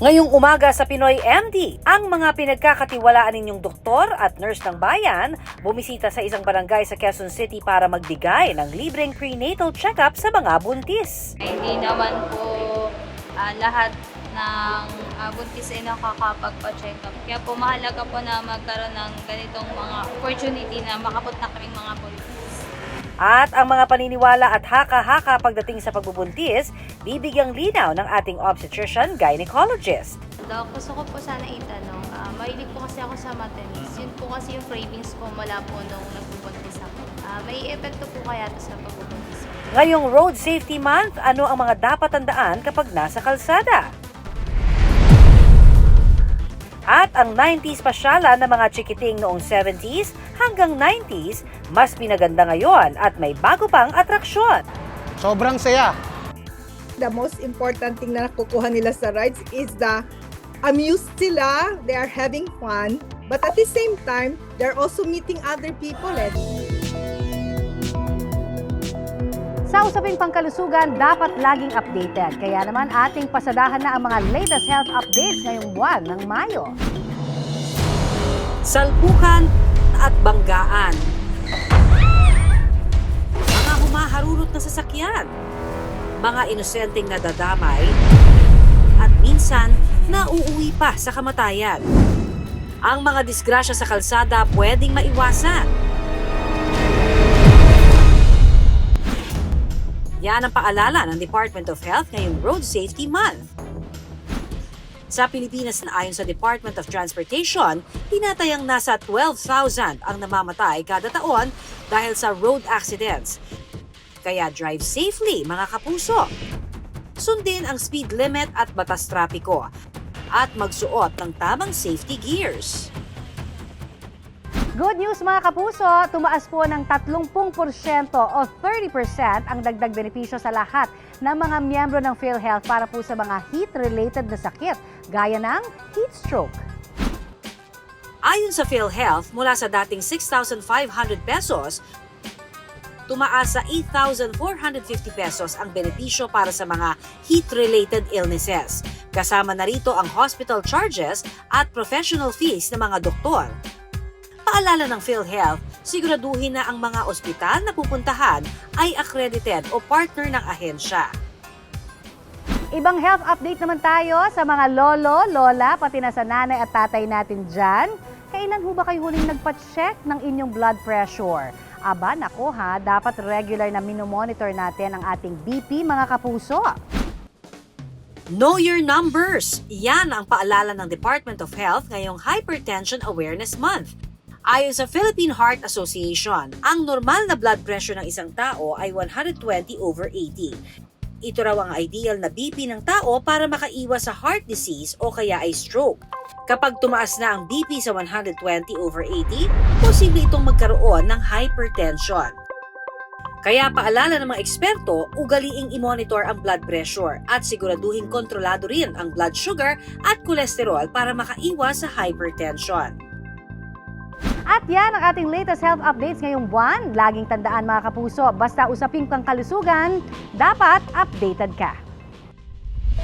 Ngayong umaga sa Pinoy MD, ang mga pinagkakatiwalaan ninyong doktor at nurse ng bayan bumisita sa isang barangay sa Quezon City para magbigay ng libreng prenatal check-up sa mga buntis. Hindi naman po lahat ng buntis ay nakakapagpa-check up. Kaya po mahalaga po na magkaroon ng ganitong mga opportunity na makapunta kaming mga buntis. At ang mga paniniwala at haka-haka pagdating sa pagbubuntis, bibigyang linaw ng ating obstetrician-gynecologist. Dok, gusto ko po sana itanong, mahilig po kasi ako sa matamis. Yun po kasi yung cravings ko mula po nung nagbubuntis ako. May epekto po kaya ito sa pagbubuntis ko. Ngayong Road Safety Month, ano ang mga dapat tandaan kapag nasa kalsada? At ang 90s pasyala ng mga chikiting noong 70s hanggang 90s, mas pinaganda ngayon at may bago pang atraksyon. Sobrang saya. The most important thing na nakukuha nila sa rides is the amused sila, they are having fun, but at the same time, they're also meeting other people. Sa usaping pangkalusugan, dapat laging updated. Kaya naman ating pasadahan na ang mga latest health updates ngayong buwan ng Mayo. Salpukan at banggaan. Mga humaharurot na sasakyan. Mga inosenteng nadadamay. At minsan, nauuwi pa sa kamatayan. Ang mga disgrasya sa kalsada pwedeng maiwasan. Yan ang paalala ng Department of Health ngayong Road Safety Month. Sa Pilipinas na ayon sa Department of Transportation, tinatayang nasa 12,000 ang namamatay kada taon dahil sa road accidents. Kaya drive safely mga kapuso. Sundin ang speed limit at batas trapiko at magsuot ng tamang safety gears. Good news mga kapuso, tumaas po ng 30% o 30% ang dagdag benepisyo sa lahat ng mga miyembro ng PhilHealth para po sa mga heat-related na sakit, gaya ng heat stroke. Ayon sa PhilHealth, mula sa dating 6,500 pesos, tumaas sa 8,450 pesos ang benepisyo para sa mga heat-related illnesses. Kasama na rito ang hospital charges at professional fees ng mga doktor. Paalala ng PhilHealth, siguraduhin na ang mga ospital na pupuntahan ay accredited o partner ng ahensya. Ibang health update naman tayo sa mga lolo, lola, pati na sa nanay at tatay natin dyan. Kailan ho ba kayo huling nagpa-check ng inyong blood pressure? Aba, nako ha, dapat regular na minomonitor natin ang ating BP mga kapuso. Know your numbers! Yan ang paalala ng Department of Health ngayong Hypertension Awareness Month. Ayon sa Philippine Heart Association, ang normal na blood pressure ng isang tao ay 120/80. Ito raw ang ideal na BP ng tao para makaiwas sa heart disease o kaya ay stroke. Kapag tumaas na ang BP sa 120/80, posible itong magkaroon ng hypertension. Kaya paalala ng mga eksperto, ugaliing i-monitor ang blood pressure at siguraduhin kontrolado rin ang blood sugar at kolesterol para makaiwas sa hypertension. At yan ang ating latest health updates ngayong buwan. Laging tandaan mga kapuso, basta usaping pangkalusugan, dapat updated ka.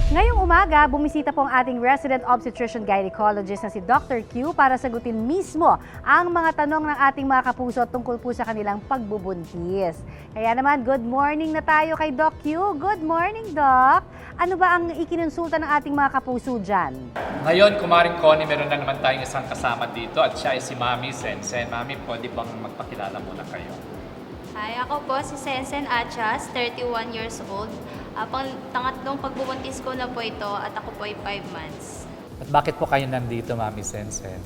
Ngayong umaga, bumisita po ang ating resident obstetrician gynecologist na si Dr. Q para sagutin mismo ang mga tanong ng ating mga kapuso tungkol po sa kanilang pagbubuntis. Kaya naman, good morning na tayo kay Doc Q. Good morning, Doc. Ano ba ang ikinonsulta ng ating mga kapuso dyan? Ngayon, Kumaring Connie, meron na naman tayong isang kasama dito at siya ay si Mami Sensen. Mami, pwede bang magpakilala muna kayo? Hi, ako po si Sensen Achas, 31 years old. Pangatlong pagbubuntis ko na po ito at ako po ay 5 months. At bakit po kayo nandito, Mami Sensen?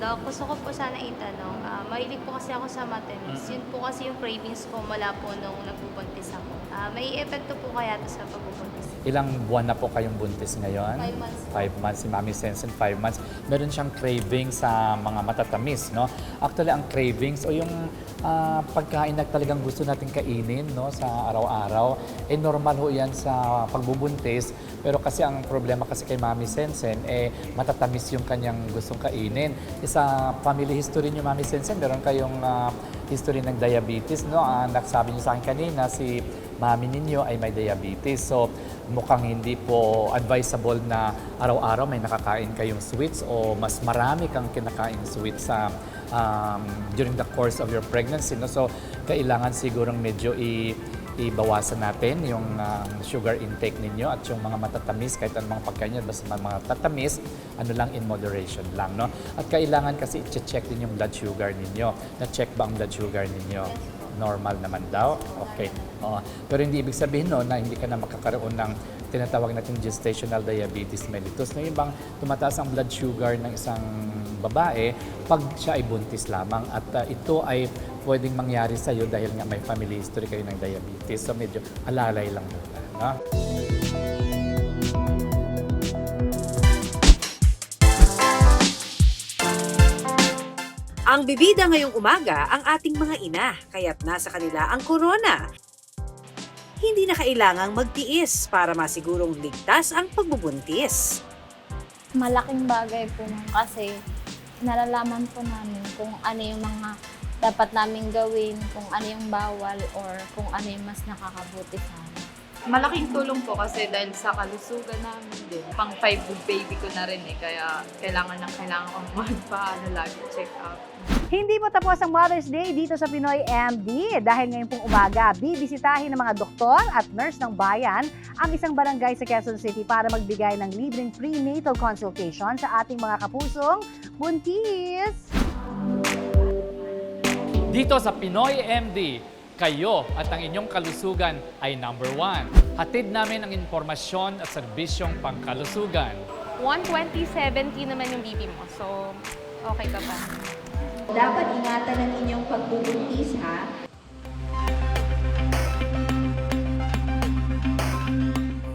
Dok, gusto ko po sana itanong, mahilig po kasi ako sa matamis. Yun po kasi yung cravings ko mula po nung nagbubuntis ako. May epekto po kaya ito sa pagbubuntis? Ilang buwan na po kayong buntis ngayon? 5 months. 5 months, si Mami Sensen, 5 months. Meron siyang cravings sa mga matatamis, no? Actually, ang cravings o yung pagkain na talagang gusto natin kainin, no, sa araw-araw, normal ho yan sa pagbubuntis. Pero kasi ang problema kasi kay Mami Sensen, matatamis yung kanyang gustong kainin. Sa family history niyo, Mami Sensen, meron kayong history ng diabetes, no? Nagsabi niyo sa akin kanina, si mami ninyo ay may diabetes. So mukhang hindi po advisable na araw-araw may nakakain kayong sweets o mas marami kang kinakain sweets sa during the course of your pregnancy. No? So kailangan sigurong medyo ibawasan natin yung sugar intake ninyo at yung mga matatamis, kahit anong mga pagkain nyo, basta mga tatamis, ano lang, in moderation lang, no? At kailangan kasi i-check din yung blood sugar ninyo. Na-check ba ang blood sugar ninyo? Normal naman daw? Okay. Oo. Pero hindi ibig sabihin no, na hindi ka na makakaroon ng tinatawag natin gestational diabetes mellitus. Na yung bang tumataas ang blood sugar ng isang babae pag siya ay buntis lamang. At ito ay pwedeng mangyari sa iyo dahil nga may family history kayo ng diabetes. So medyo alalay lang muna. No? Ang bibida ngayong umaga ang ating mga ina, kaya't nasa kanila ang corona. Hindi na kailangang magtiis para masigurong ligtas ang pagbubuntis. Malaking bagay po nun kasi nalalaman po namin kung ano yung mga dapat namin gawin, kung ano yung bawal, or kung ano yung mas nakakabuti sa amin. Malaking tulong po kasi dahil sa kalusugan namin din. Pang 5 baby ko na rin kaya kailangan kong magpaano lagi check up. Hindi po tapos ang Mother's Day dito sa Pinoy MD dahil ngayon pong umaga, bibisitahin ng mga doktor at nurse ng bayan ang isang barangay sa Quezon City para magbigay ng libreng prenatal consultation sa ating mga kapusong buntis. Dito sa Pinoy MD, kayo at ang inyong kalusugan ay number 1. Hatid namin ang impormasyon at serbisyong pangkalusugan. 120/70 naman yung baby mo, so okay ka pa? Dapat ingatan ang inyong pagbubuntis, ha?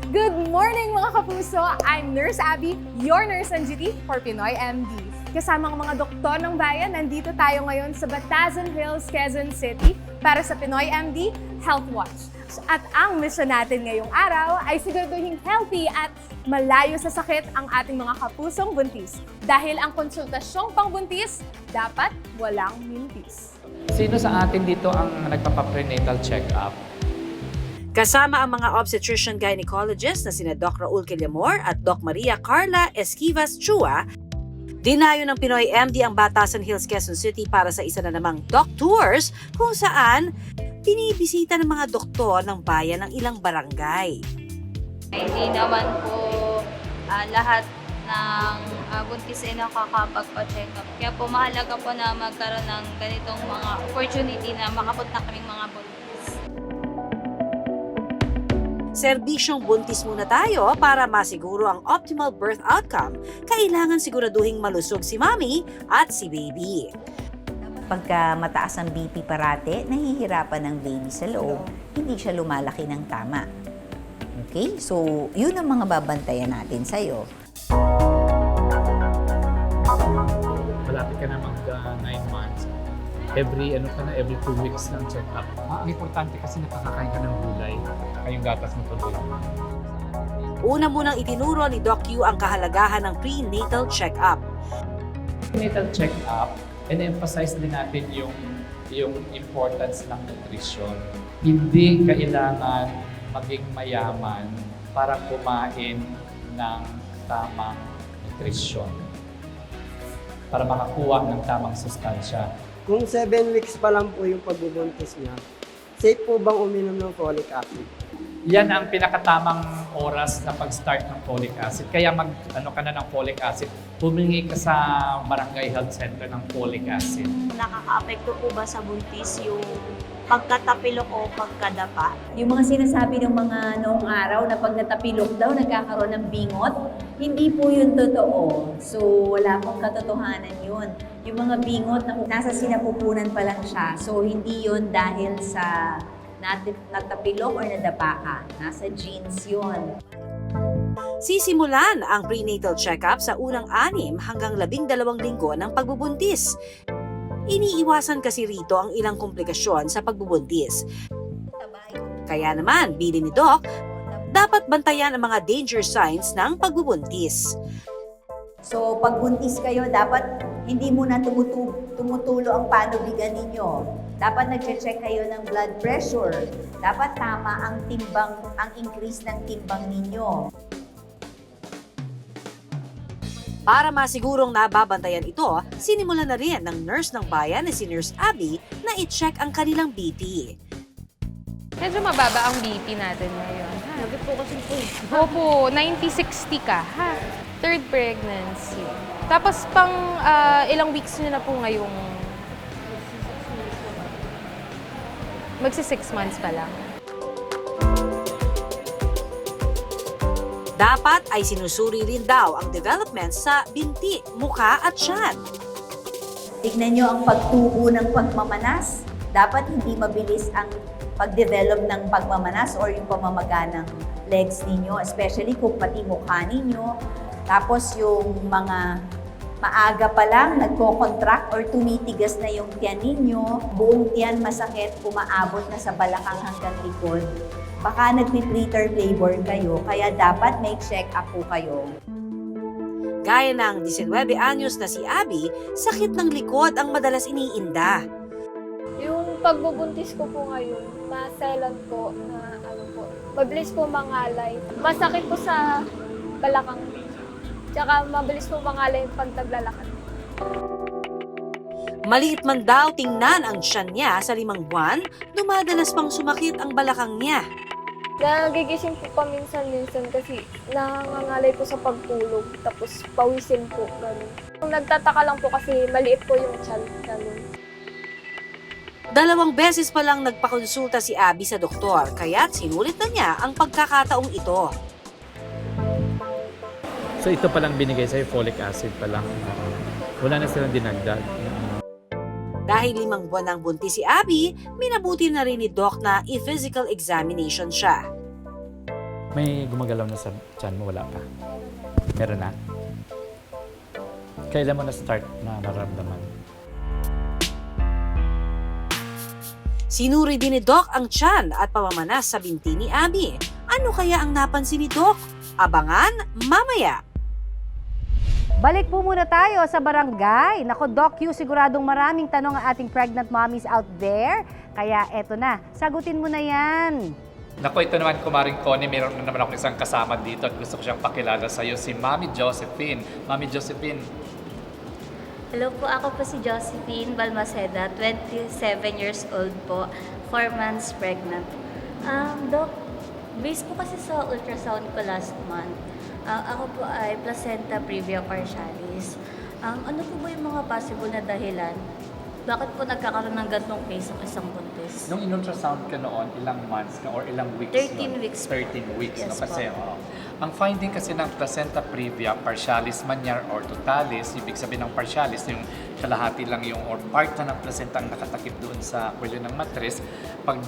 Good morning mga kapuso! I'm Nurse Abby, your nurse on duty for Pinoy MD. Kasama ang mga doktor ng bayan, nandito tayo ngayon sa Batasan Hills, Quezon City para sa Pinoy MD Health Watch. At ang mission natin ngayong araw ay siguraduhin healthy at malayo sa sakit ang ating mga kapusong buntis. Dahil ang konsultasyong pangbuntis, dapat walang mintis. Sino sa atin dito ang nagpapa-prenatal check-up? Kasama ang mga obstetrician-gynecologist na sina Doc Raul Quillamor at Doc Maria Carla Esquivas Chua, dinayo ng Pinoy MD ang Batasan Hills, Quezon City para sa isa na namang Doc Tours kung saan binibisita ng mga doktor ng bayan ng ilang barangay. Hindi naman po lahat ng buntis ay nakakapagpa-check up. Kaya po mahalaga po na magkaroon ng ganitong mga opportunity na makapunta kaming mga buntis. Serbisyong buntis muna tayo para masiguro ang optimal birth outcome. Kailangan siguraduhing malusog si mami at si baby. Pagka mataas ang BP parate, nahihirapan ang baby sa loob. Hindi siya lumalaki ng tama. Okay? So, yun ang mga babantayan natin sa'yo. Malapit ka na mag 9 months. Every 2 weeks ng check-up. Ang importante kasi nakakakain ka ng gulay. Kayong gatas mo tuloy. Una munang itinuro ni Doc Q ang kahalagahan ng prenatal check-up. Prenatal check-up, and-emphasize din natin yung importance ng nutrition. Hindi kailangan maging mayaman para kumain ng tamang nutrisyon. Para makakuha ng tamang sustansya. Kung 7 weeks pa lang po yung pagbubuntis niya, safe po bang uminom ng folic acid? Yan ang pinakatamang oras na pag-start ng folic acid. Kaya ka na ng folic acid, humingi ka sa barangay health center ng folic acid. Nakaka-apekto po ba sa buntis yung pagkatapilok o pagkadapa? Yung mga sinasabi ng mga noong araw na pag natapilok daw, nagkakaroon ng bingot, hindi po yun totoo. So, wala pong katotohanan yun. Yung mga bingot, nasa sinapupunan pa lang siya. So, hindi yun dahil sa natapilok or nadapa ka. Nasa genes yun. Sisimulan ang prenatal check-up sa unang 6 hanggang 12 linggo ng pagbubuntis. Iniiwasan kasi rito ang ilang komplikasyon sa pagbubuntis. Kaya naman, bilin ni Doc, dapat bantayan ang mga danger signs ng pagbubuntis. So, pag buntis kayo, dapat hindi muna tumutulo ang panubigan ninyo. Dapat nag-check kayo ng blood pressure. Dapat tama ang timbang, ang increase ng timbang ninyo. Para masigurong nababantayan ito, sinimulan na rin ng nurse ng bayan na si Nurse Abby na i-check ang kanilang BP. Medyo mababa ang BP natin ngayon. Lagi po kasi po. Opo, 90-60 ka, ha? Third pregnancy. Tapos pang ilang weeks nyo na po ngayong... Magsi 6 months pa lang. Dapat ay sinusuri rin daw ang development sa binti, mukha at tiyan. Tignan nyo ang pagtubo ng pagmamanas. Dapat hindi mabilis ang pag-develop ng pagmamanas or yung pamamaga ng legs ninyo, especially kung pati mukha ninyo. Tapos yung mga maaga pa lang, nagko-contract or tumitigas na yung tiyan ninyo, buong tiyan masakit, umaabot na sa balakang hanggang likod. Baka nagpi-preterm labor kayo, kaya dapat may check-up po kayo. Gaya ng 19 anyos na si Abby, sakit ng likod ang madalas iniinda. Yung pagbubuntis ko po ngayon, maselan po na mabilis po mangalay. Masakit po sa balakang. Tsaka mabilis po mangalay yung pagtaglalakad. Maliit man daw tingnan ang tiyan niya sa 5 buwan, dumadalas pang sumakit ang balakang niya. Nagigising po paminsan-minsan kasi nangangalay po sa pagtulog, tapos pawisin po. Ganun. Nagtataka lang po kasi maliit po yung tiyan. Ganun. 2 beses pa lang nagpakonsulta si Abby sa doktor, kaya't sinulit na niya ang pagkakataong ito. So ito palang binigay sa'yo, folic acid pa lang. Wala na silang dinagdag. Dahil 5 buwan nang buntis si Abby, minabuti na rin ni Doc na i-physical examination siya. May gumagalaw na sa tiyan mo, wala pa? Meron na? Kailan mo na-start na maramdaman? Sinuri din ni Doc ang tiyan at pamamanas sa binti ni Abby. Ano kaya ang napansin ni Doc? Abangan mamaya! Balik po muna tayo sa barangay. Nako, Doc Q, siguradong maraming tanong ang ating pregnant mommies out there. Kaya eto na, sagutin mo na yan. Naku, ito naman, Kumaring Connie, meron na naman ako isang kasama dito at gusto ko siyang pakilala sa'yo, si Mami Josephine. Mami Josephine. Hello po, ako po si Josephine Balmaceda, 27 years old po, 4 months pregnant. Doc, based po kasi sa ultrasound ko last month, ako po ay placenta previa partialis. Ano po ba yung mga possible na dahilan? Bakit po nagkakaroon ng ganitong case ng isang buntis? Nung in-ultrasound ka noon, ilang months ka or ilang weeks 13 yun? weeks. 13 weeks, Yes no? Kasi, po. ang finding kasi ng placenta previa, partialis man yan or totalis, ibig sabihin ng partialis, yung kalahati lang yung or part na ng placenta ang nakatakip doon sa kwelyo ng matris. Pag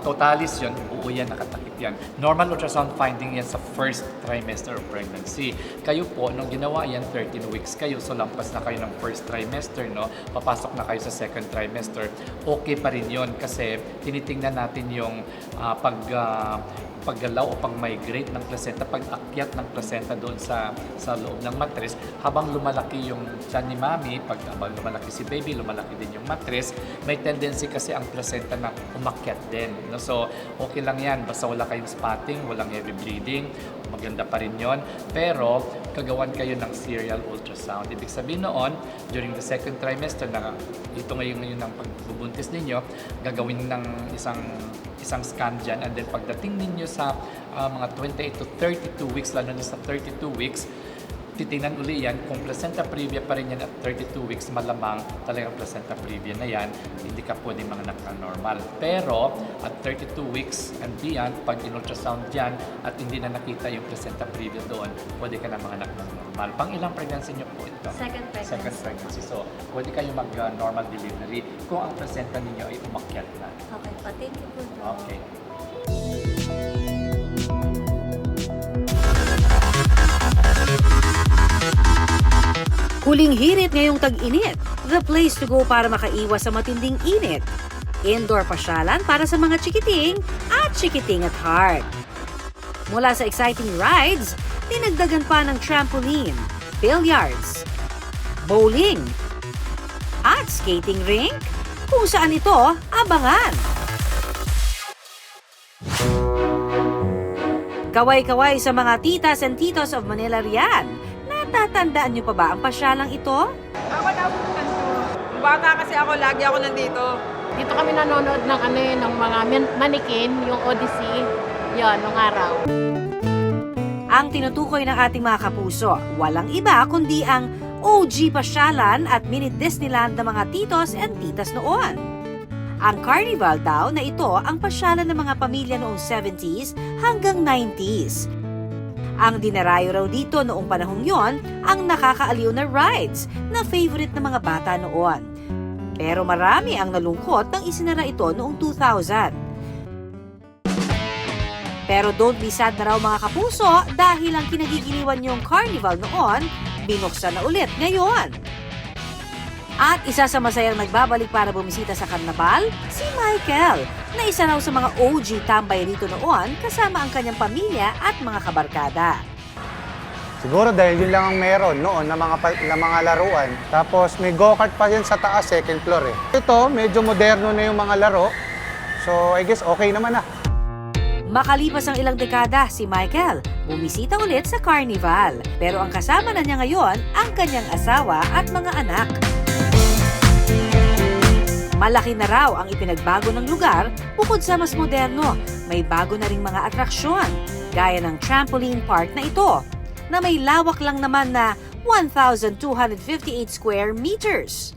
totalis yun, buo yan, nakatakip yan. Normal ultrasound finding yan sa first trimester of pregnancy. Kayo po, nung ginawa yan, 13 weeks kayo, so lampas na kayo ng first trimester, no? Papasok na kayo sa second trimester, okay pa rin yun kasi tinitingnan natin yung paggalaw o pag-migrate ng placenta, pag-akyat ng placenta doon sa loob ng matris, habang lumalaki yung tiyan ni mami, habang lumalaki si baby, lumalaki din yung matris, may tendency kasi ang placenta na umakyat din. No? So, okay lang yan, basta wala kayong spotting, walang heavy bleeding, maganda pa rin yon. Pero, kagawan kayo ng serial ultrasound. Ibig sabihin noon, during the second trimester, na ito ngayon ng pagbubuntis ninyo, gagawin ng isang scan dyan, and then pagdating ninyo sa mga 28 to 32 weeks, lalo na sa 32 weeks, titingnan uli yan, kung placenta previa pa rin yan at 32 weeks, malamang talagang placenta previa na yan, hindi ka pwedeng mga normal. Pero at 32 weeks and beyond, pag in-ultrasound yan at hindi na nakita yung placenta previa doon, pwede ka na mga normal. Pang ilang pregnancy nyo po ito? Second pregnancy. Second pregnancy. So, pwede kayo mag-normal delivery kung ang placenta ninyo ay umakyat na. Okay po, thank you po. Okay. Huling hirit ngayong tag-init, the place to go para makaiwas sa matinding init. Indoor pasyalan para sa mga chikiting at chikiting at heart. Mula sa exciting rides, dinagdagan pa ng trampoline, billiards, bowling, at skating rink. Kung saan ito, abangan! Kaway-kaway sa mga titas and titos of Manila riyan. Natatandaan niyo pa ba ang pasyalang ito? Ako nabubukan ko. Bata kasi ako, lagi ako nandito. Dito kami nanonood ng ng mga manikin, yung Odyssey. Yon, nung araw. Ang tinutukoy ng ating mga kapuso, walang iba kundi ang OG pasyalan at mini Disneyland ng mga titos and titas noon. Ang Carnival daw na ito ang pasyalan ng mga pamilya noong 70s hanggang 90s. Ang dinarayo raw dito noong panahong yon ang nakakaaliw na rides na favorite ng mga bata noon. Pero marami ang nalungkot nang isinara ito noong 2000. Pero don't be sad na raw mga kapuso dahil ang kinagigiliwan niyong Carnival noon, binuksan na ulit ngayon. At isa sa masayang nagbabalik para bumisita sa karnabal, si Michael, na isa raw sa mga OG tambay rito noon kasama ang kanyang pamilya at mga kabarkada. Siguro dahil yun lang ang meron noon na mga laruan. Tapos may go-kart pa yan sa taas, second floor eh. Ito, medyo moderno na yung mga laro. So I guess okay naman na. Makalipas ang ilang dekada, si Michael bumisita ulit sa Carnival. Pero ang kasama na niya ngayon ang kanyang asawa at mga anak. Malaki na raw ang ipinagbago ng lugar bukod sa mas moderno. May bago na ring mga atraksyon, gaya ng trampoline park na ito, na may lawak lang naman na 1,258 square meters.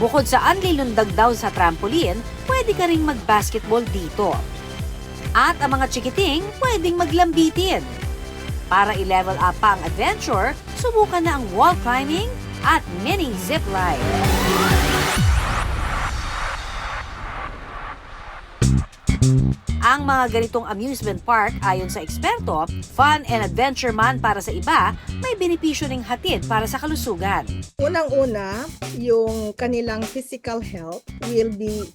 Bukod sa unlilundag daw sa trampoline, pwede ka ring mag-basketball dito. At ang mga chikiting pwedeng maglambitin. Para i-level up pa ang adventure, subukan na ang wall climbing at mini zip line. Ang mga ganitong amusement park, ayon sa eksperto, fun and adventure man para sa iba, may benepisyo ring hatid para sa kalusugan. Unang-una, yung kanilang physical health will be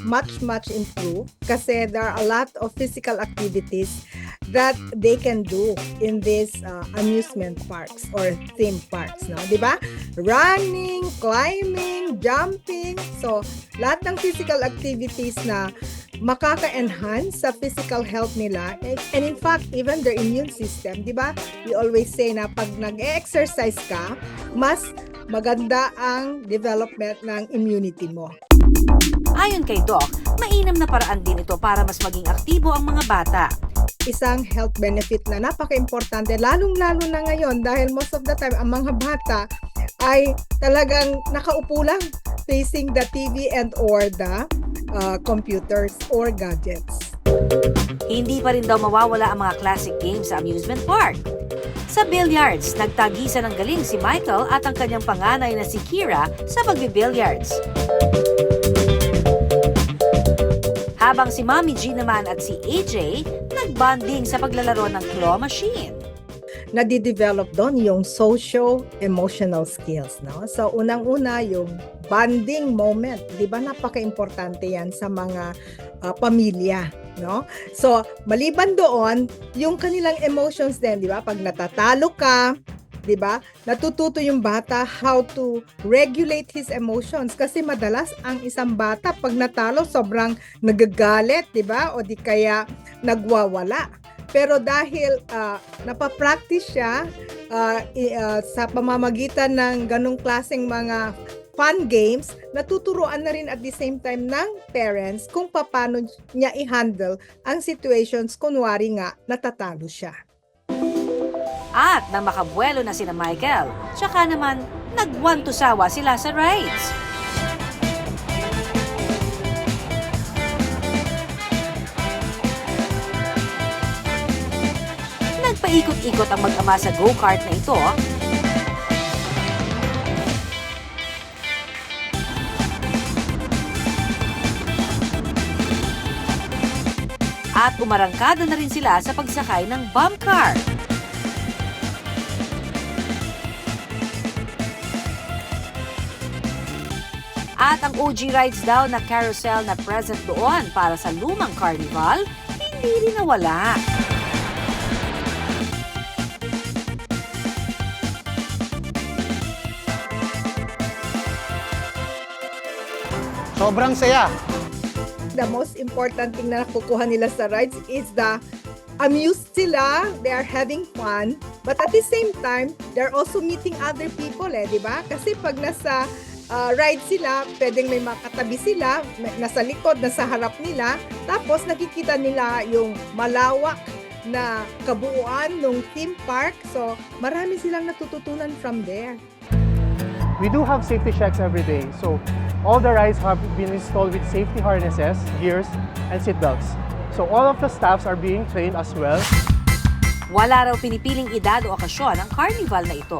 much improved kasi there are a lot of physical activities that they can do in these amusement parks or theme parks, no? 'Di ba? Running, climbing, jumping. So, lahat ng physical activities na makaka-enhance sa physical health nila and in fact even their immune system, 'di ba? We always say na pag nag-exercise ka, mas maganda ang development ng immunity mo. Ayon kay Doc, mainam na paraan din ito para mas maging aktibo ang mga bata. Isang health benefit na napaka-importante, lalong-lalo na ngayon dahil most of the time ang mga bata ay talagang nakaupo lang facing the TV and or the computers or gadgets. Hindi pa rin daw mawawala ang mga classic games sa amusement park. Sa billiards, nagtagisan ng galing si Michael at ang kanyang panganay na si Kira sa pagbibilliards. Habang si Mommy G naman at si AJ, nagbonding sa paglalaro ng claw machine. Nadidevelop doon yung socio-emotional skills, no? So, unang-una yung bonding moment. Di ba napaka-importante yan sa mga pamilya, no? So, maliban doon, yung kanilang emotions din, di ba? Pag natatalo ka, di ba? Natututo yung bata how to regulate his emotions kasi madalas ang isang bata pag natalo sobrang nagagalit, di ba? O di kaya nagwawala. Pero dahil napapractice siya sa pamamagitan ng ganong klaseng mga fun games, natuturuan na rin at the same time ng parents kung paano niya i-handle ang situations kunwari nga natatalo siya. At nang makabuelo na sina Michael, tsaka naman nagwantusawa sila sa rides. Nagpaikot-ikot ang mag-ama sa go-kart na ito. At umarangkada na rin sila sa pagsakay ng bump car. At ang OG rides daw na carousel na present doon para sa lumang carnival, hindi rin nawala. Sobrang saya. The most important thing na nakukuha nila sa rides is the amused sila, they are having fun, but at the same time, they're also meeting other people di ba? Kasi pag nasa ride sila, pwedeng may makatabi sila, nasa likod, nasa harap nila, tapos nakikita nila yung malawak na kabuuan ng theme park. So, marami silang natututunan from there. We do have safety checks every day. So all the rides have been installed with safety harnesses, gears, and seat belts. So all of the staffs are being trained as well. Wala raw pinipiling edad o okasyon ang carnival na ito.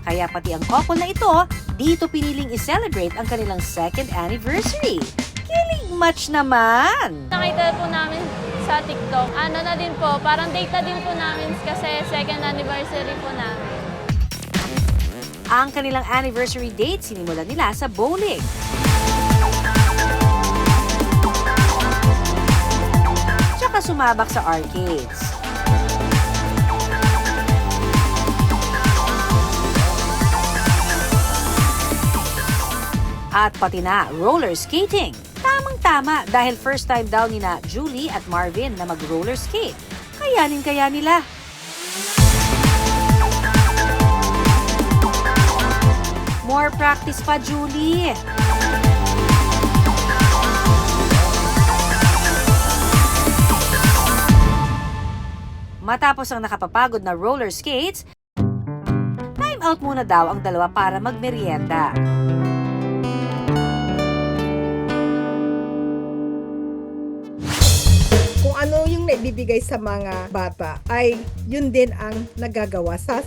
Kaya pati ang couple na ito, dito piniling i-celebrate ang kanilang second anniversary. Kilig much naman! Nakita po namin sa TikTok. Ano na din po, parang date na din po namin kasi second anniversary po namin. Ang kanilang anniversary date sinimulan nila sa bowling. Tsaka sumabak sa arcades. At pati na roller skating. Tamang-tama dahil first time daw nina Julie at Marvin na mag-roller skate. Kayanin kaya nila. More practice pa, Julie. Matapos ang nakapapagod na roller skates, time out muna daw ang dalawa para magmerienda. Kung ano yung naibibigay sa mga bata ay yun din ang nagagawa sa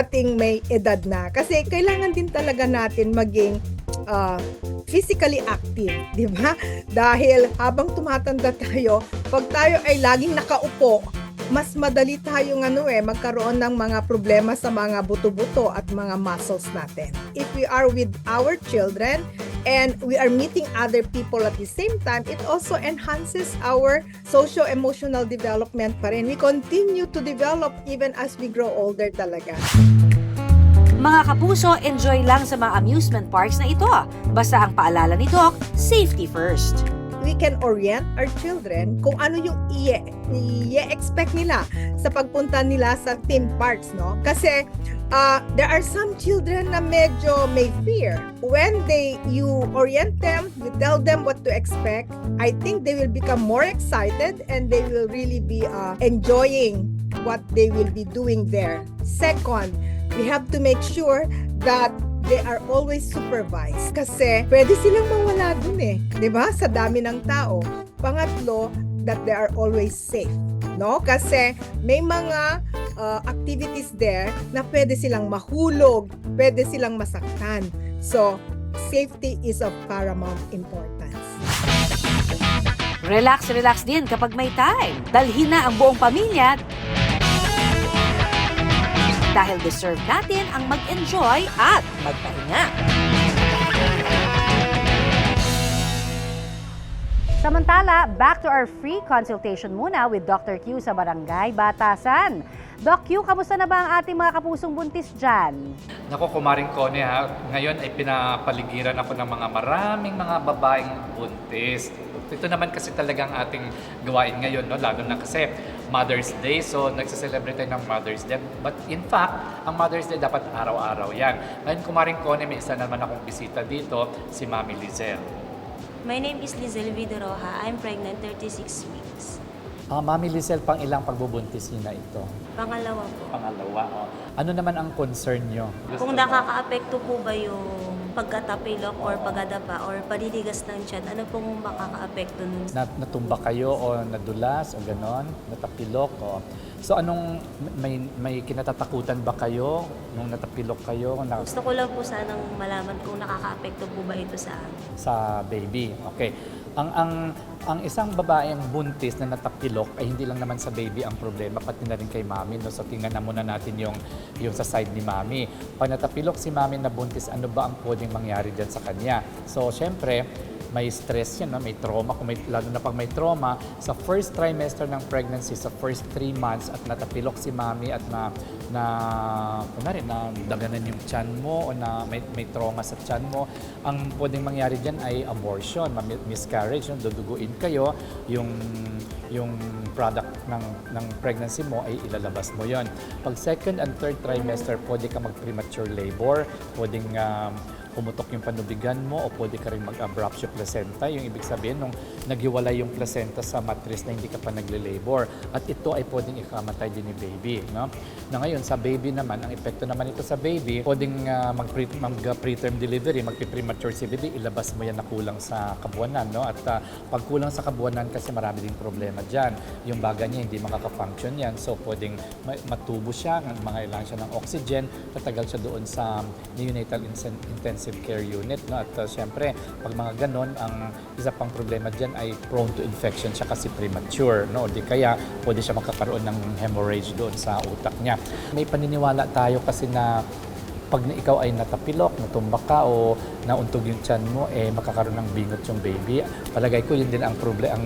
ating may edad na. Kasi kailangan din talaga natin maging physically active, di ba? Dahil habang tumatanda tayo, pag tayo ay laging nakaupo, mas madali tayong magkaroon ng mga problema sa mga buto-buto at mga muscles natin. If we are with our children and we are meeting other people at the same time, it also enhances our socio-emotional development pa rin. We continue to develop even as we grow older talaga. Mga kapuso, enjoy lang sa mga amusement parks na ito. Basta ang paalala ni Doc, safety first. We can orient our children kung ano yung i-expect nila sa pagpunta nila sa theme parks, no? Kasi there are some children na medyo may fear. When you orient them, you tell them what to expect, I think they will become more excited and they will really be enjoying what they will be doing there. Second, we have to make sure that they are always supervised. Kasi pwede silang mawala dun di ba? Sa dami ng tao. Pangatlo, that they are always safe. No? Kasi may mga activities there na pwede silang mahulog, pwede silang masaktan. So, safety is of paramount importance. Relax din kapag may time. Dalhin na ang buong pamilya dahil deserve natin ang mag-enjoy at magpahinga. Samantala, back to our free consultation muna with Dr. Q sa Barangay Batasan. Doc Q, kamusta na ba ang ating mga kapusong buntis dyan? Naku, Kumaring Connie ngayon ay pinapaligiran ako ng maraming mga babaeng buntis. Ito naman kasi talagang ating gawain ngayon, no? Lalo na kasi Mother's Day, so nagsaselebrate tayo ng Mother's Day. But in fact, ang Mother's Day dapat araw-araw yan. Ngayon, Kumaring Connie, may isa naman akong bisita dito, si Mami Lizelle. My name is Lizelle Videroja. I'm pregnant 36 weeks. Mami Lizelle, pang ilang pagbubuntis niyo na ito? Pangalawa po. Pangalawa. Ano naman ang concern niyo? Kung nakaka-apekto po ba yung pagkatapilok or pagkadapa or paliligas ng tiyan, ano pong makaka-apekto nun? Natumba kayo o nadulas o ganon? Natapilok o... So anong, may kinatatakutan ba kayo nung natapilok kayo? Gusto ko lang po sanang malaman kung nakaka-apekto po ba ito sa amin. Sa baby, okay. Ang isang babaeng buntis na natapilok ay hindi lang naman sa baby ang problema, pati na rin kay mami. No? So tingnan na muna natin yung sa side ni mami. Pag natapilok si mami na buntis, ano ba ang pwedeng mangyari dyan sa kanya? So syempre, may stress yan, no? May trauma, lalo na pag may trauma, sa first trimester ng pregnancy, sa first 3 months at natapilok si mami at kunwari, na daganan yung tiyan mo o na may trauma sa tiyan mo, ang pwedeng mangyari dyan ay abortion, miscarriage, no? Duduguin kayo, yung product ng pregnancy mo ay ilalabas mo yon. Pag second and third trimester, pwede ka mag-premature labor, pwedeng pumutok yung panubigan mo o pwede ka rin mag-abruptio placenta. Yung ibig sabihin, nung naghiwalay yung placenta sa matris na hindi ka pa nagle-labor. At ito ay pwedeng ikamatay din ni baby. No? Na ngayon, sa baby naman, ang epekto naman ito sa baby, pwedeng mag-preterm delivery, mag-premature si baby, ilabas mo yan na kulang sa kabuwanan. No? At pag kulang sa kabuwanan, kasi marami ding problema dyan. Yung baga niya, hindi makaka-function yan. So, pwedeng matubo siya, mangailangan siya ng oxygen, tatagal siya doon sa neonatal intensive care unit. No? At syempre, pag mga ganon, ang isa pang problema dyan ay prone to infection siya kasi premature. No? O di kaya, pwede siya makakaroon ng hemorrhage doon sa utak niya. May paniniwala tayo kasi na pag ikaw ay natapilok, natumba ka o nauntog yung tiyan mo, makakaroon ng bingot yung baby. Palagay ko yun din ang ang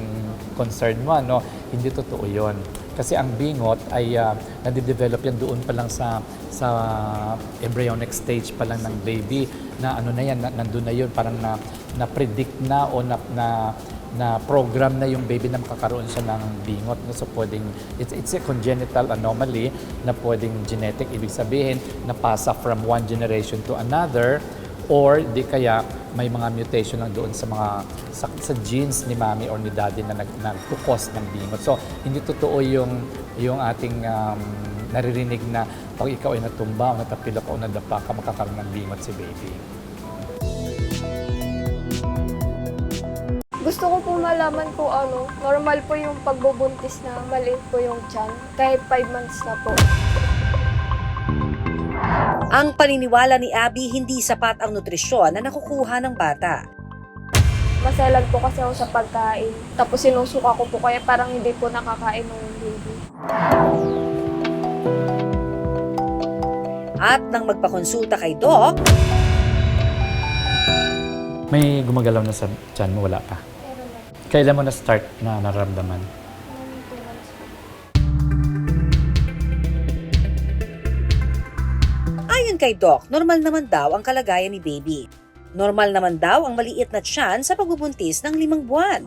concern mo, no? Hindi totoo yun. Kasi ang bingot ay nadidevelop yan doon pa lang sa embryonic stage pa lang ng baby na ano na yan, nandun na yun, parang na-predict na o na program na yung baby na makakaroon siya ng bingot. No? So pwedeng, it's a congenital anomaly na pwedeng genetic, ibig sabihin na pasa from one generation to another or di kaya may mga mutation lang doon sa genes ni mommy or ni daddy na nagkukos ng bingot. So hindi totoo yung ating naririnig na pag ikaw ay natumba o natapilok o nadapa ka, makakaroon ng bingot si baby. Gusto ko po malaman po normal po yung pagbubuntis na maliit po yung tiyan, kahit 5 months na po. Ang paniniwala ni Abby, hindi sapat ang nutrisyon na nakukuha ng bata. Maselan po kasi ako sa pagkain. Tapos sinusuka ko po kaya parang hindi po nakakain ng baby. At nang magpakonsulta kay Doc, May gumagalaw na sa tiyan mo, wala pa? Kailan mo na-start na naramdaman? ayon kay Doc, normal naman daw ang kalagayan ni baby. Normal naman daw ang maliit na tiyan sa pagbubuntis ng 5 buwan.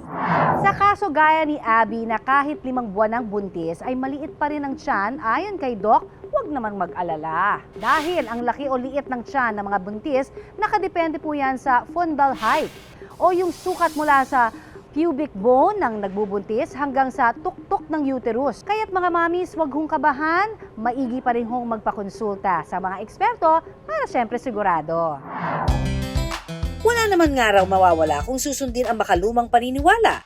Sa kaso gaya ni Abby na kahit 5 buwan ng buntis ay maliit pa rin ang tiyan, ayon kay Doc, huwag namang mag-alala. Dahil ang laki o liit ng tiyan ng mga buntis, nakadepende po yan sa fundal height o yung sukat mula sa pubic bone ng nagbubuntis hanggang sa tuktok ng uterus. Kaya't mga mamis, huwag hong kabahan, maigi pa rin hong magpakonsulta sa mga eksperto para syempre sigurado. Wala naman nga raw mawawala kung susundin ang makalumang paniniwala.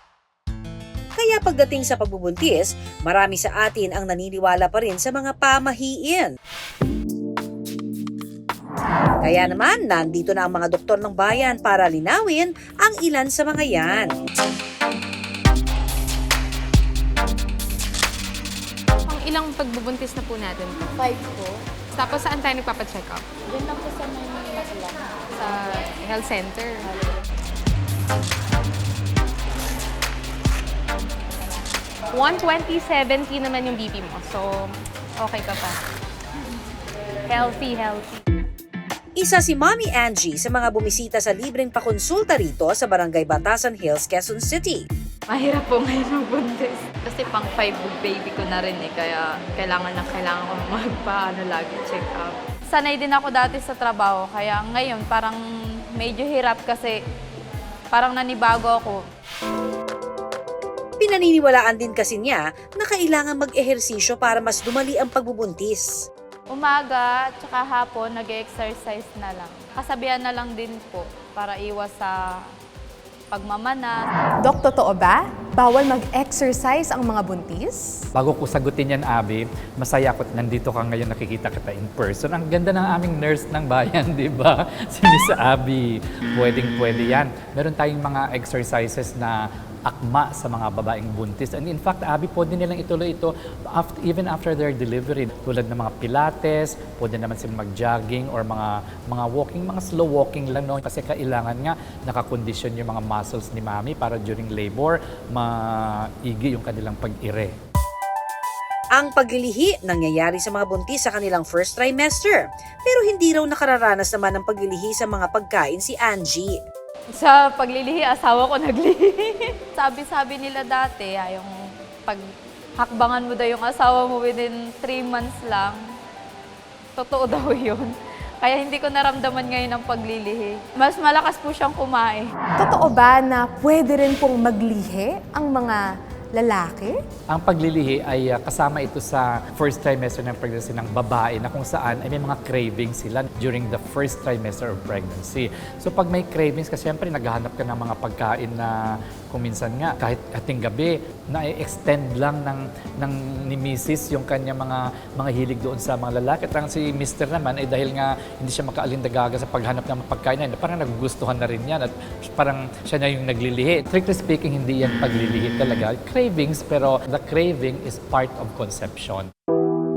Kaya pagdating sa pagbubuntis, marami sa atin ang naniniwala pa rin sa mga pamahiin. Kaya naman, nandito na ang mga doktor ng bayan para linawin ang ilan sa mga yan. Pang ilang pagbubuntis na po natin? 5 po. Tapos saan tayo nagpapacheck up? Diyan lang po sa Manila lang. Sa health center. $120/70 naman yung BP mo. So, okay ka pa. Healthy. Isa si Mommy Angie sa mga bumisita sa libreng pakonsulta rito sa Barangay Batasan Hills, Quezon City. Mahirap po ngayon magbuntis. Kasi pang 5 baby ko na rin kaya kailangan ko lagi check up. Sanay din ako dati sa trabaho, kaya ngayon parang medyo hirap kasi parang nanibago ako. Pinaniniwalaan din kasi niya na kailangan mag-ehersisyo para mas dumali ang pagbubuntis. Umaga at saka hapon, nag-exercise na lang. Kasabihan na lang din po para iwas sa pagmamana. Dok, totoo ba? Bawal mag-exercise ang mga buntis? Bago ko sagutin yan, Abby, masaya ako nandito ka ngayon, nakikita kita in person. Ang ganda ng aming nurse ng bayan, di ba? Si Miss Abby. Pwedeng-pwede yan. Meron tayong mga exercises na akma sa mga babaeng buntis. And in fact, Abby, pwede nilang ituloy ito even after their delivery. Tulad ng mga pilates, pwede naman silang mag-jogging or mga walking, mga slow walking lang. No? Kasi kailangan nga nakakondisyon yung mga muscles ni mami para during labor, maigi yung kanilang pag-ire. Ang paglilihi nangyayari sa mga buntis sa kanilang first trimester. Pero hindi raw nakararanas naman ng paglilihi sa mga pagkain si Angie. Sa paglilihi, asawa ko naglihi. Sabi-sabi nila dati, yung paghakbangan mo daw yung asawa mo within 3 months lang. Totoo daw yun. Kaya hindi ko naramdaman ngayon ang paglilihi. Mas malakas po siyang kumain. Totoo ba na pwede rin pong maglihi ang mga lalaki? Ang paglilihi ay kasama ito sa first trimester ng pregnancy ng babae na kung saan ay may mga cravings sila during the first trimester of pregnancy. So pag may cravings, kasi siyempre naghahanap ka ng mga pagkain na kung minsan nga kahit ating gabi, na-extend lang ni Mrs. yung kanya mga hilig doon sa mga lalaki. At si Mr. naman ay dahil nga hindi siya makaalindagaga sa paghanap ng mga pagkain na parang nagugustuhan na rin yan at parang siya na yung naglilihi. Strictly speaking, hindi yan paglilihi talaga. Cravings, pero the craving is part of conception.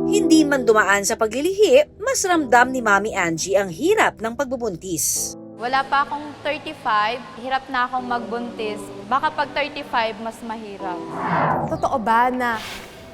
Hindi man dumaan sa paglilihi, mas ramdam ni Mami Angie ang hirap ng pagbubuntis. Wala pa akong 35, hirap na akong magbuntis. Baka pag 35, mas mahirap. Totoo ba na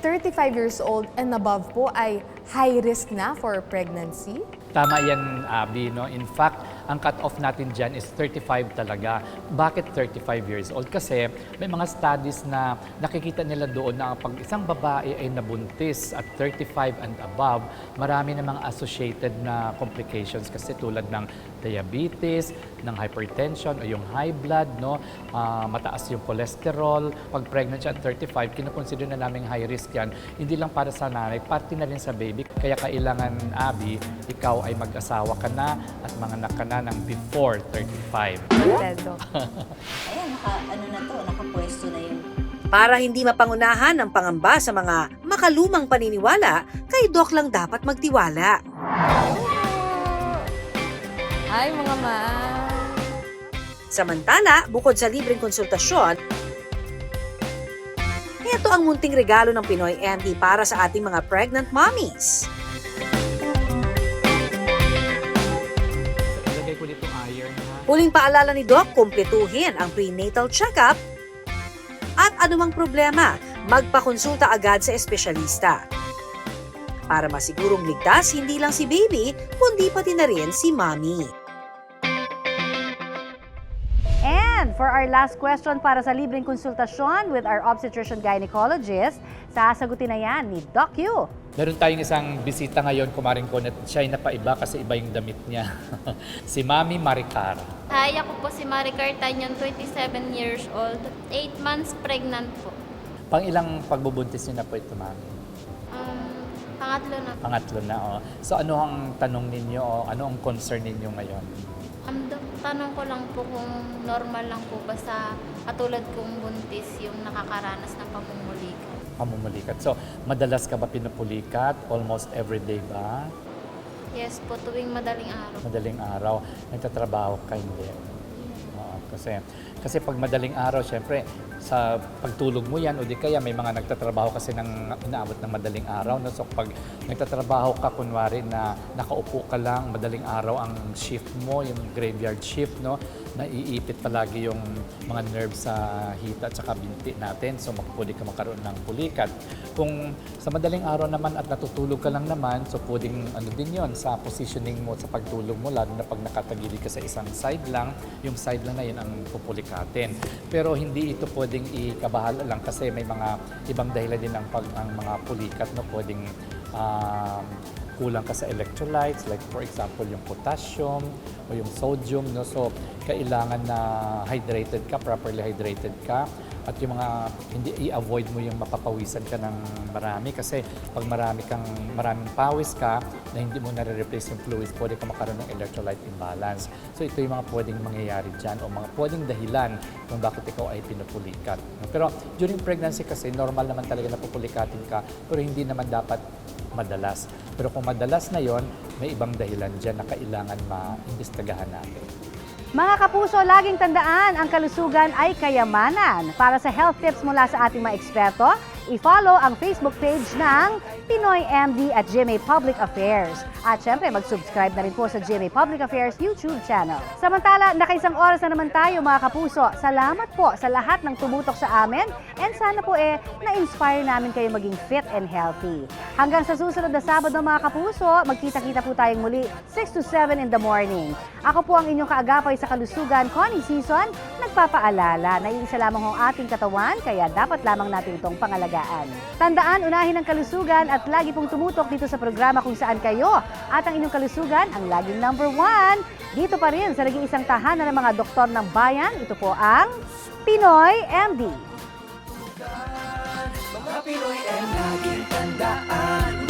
35 years old and above po ay high risk na for pregnancy? Tama yan, Abby. No? In fact, ang cut-off natin dyan is 35 talaga. Bakit 35 years old? Kasi may mga studies na nakikita nila doon na pag isang babae ay nabuntis at 35 and above, marami namang associated na complications kasi tulad ng diabetes, ng hypertension o yung high blood, no? Mataas yung cholesterol. Pag pregnant siya at 35, kinoconsider na namin high risk yan. Hindi lang para sa nanay, pati na rin sa baby. Kaya kailangan, Abby, ikaw ay mag-asawa ka na at manganak ka na ng before 35. Ayan, nakapwesto na yun. Para hindi mapangunahan ang pangamba sa mga makalumang paniniwala, kay Doc lang dapat magtiwala. Ay, mga ma. Samantala, bukod sa libreng konsultasyon, ito ang munting regalo ng Pinoy MD para sa ating mga pregnant mommies. Ilagay ko dito iron. Huling paalala ni Doc, kumpletuhin ang prenatal check-up at anumang problema, magpakonsulta agad sa espesyalista. Para masigurong ligtas hindi lang si baby, kundi pati na rin si mommy. And for our last question para sa libreng konsultasyon with our obstetrician gynecologist, sasagutin na yan ni Doc Yu. Meron tayong isang bisita ngayon, kumaring ko, na siya ay napaiba kasi iba yung damit niya. Si Mami Maricar. Hi, ako po si Maricar Tanyon, 27 years old, 8 months pregnant po. Pang ilang pagbubuntis niyo na po ito, Mami? Pangatlo na. Pangatlo na, oh. So ano ang tanong ninyo o ano ang concern ninyo ngayon? Tanong ko lang po kung normal lang po ba sa katulad kong buntis yung nakakaranas ng pamumulikat. Pamumulikat. So, madalas ka ba pinupulikat? Almost every day ba? Yes po, tuwing madaling araw. Madaling araw. Nagtatrabaho ka, hindi? Oo, kasi pag madaling araw, syempre, sa pagtulog mo yan, o di kaya may mga nagtatrabaho kasi ng inaabot ng madaling araw. No? So pag nagtatrabaho ka, kunwari na nakaupo ka lang, madaling araw ang shift mo, yung graveyard shift, no? Naiipit palagi yung mga nerves sa hita at saka binti natin. So pwede ka magkaroon ng pulikat. Kung sa madaling araw naman at natutulog ka lang naman, so pwedeng ano din yon sa positioning mo sa pagtulog mo, lalo na pag nakatagilid ka sa isang side lang, yung side lang na yun ang pupulikatin. Pero hindi ito pwedeng ikabahala lang kasi may mga ibang dahilan din ang mga pulikat, no? Pwedeng kulang ka sa electrolytes, like for example yung potassium o yung sodium, no? So kailangan na hydrated ka, properly hydrated ka. At yung mga, hindi i-avoid mo yung mapapawisan ka ng marami kasi pag maraming pawis ka na hindi mo nare-replace yung fluids, pwede ka makaroon ng electrolyte imbalance. So ito yung mga pwedeng mangyayari dyan o mga pwedeng dahilan kung bakit ikaw ay pinupulikat. Pero during pregnancy kasi, normal naman talaga na pupulikatin ka, pero hindi naman dapat madalas. Pero kung madalas na yon, may ibang dahilan dyan na kailangan maimbestagahan natin. Mga kapuso, laging tandaan, ang kalusugan ay kayamanan. Para sa health tips mula sa ating mga eksperto, i-follow ang Facebook page ng Pinoy MD at GMA Public Affairs. At syempre, mag-subscribe na rin po sa GMA Public Affairs YouTube channel. Samantala, nakaisang oras na naman tayo mga kapuso. Salamat po sa lahat ng tumutok sa amin and sana po na-inspire namin kayo maging fit and healthy. Hanggang sa susunod na Sabado mga kapuso, magkita-kita po tayong muli 6 to 7 in the morning. Ako po ang inyong kaagapay sa kalusugan, Connie Season, nagpapaalala na iisa lamang ang ating katawan, kaya dapat lamang natin itong pangalagaan. Tandaan, unahin ang kalusugan at lagi pong tumutok dito sa programa kung saan kayo at ang inyong kalusugan ang laging number 1. Dito pa rin sa nag-iisang tahanan ng mga doktor ng bayan, ito po ang Pinoy MD. Mga Pinoy MD, laging tandaan.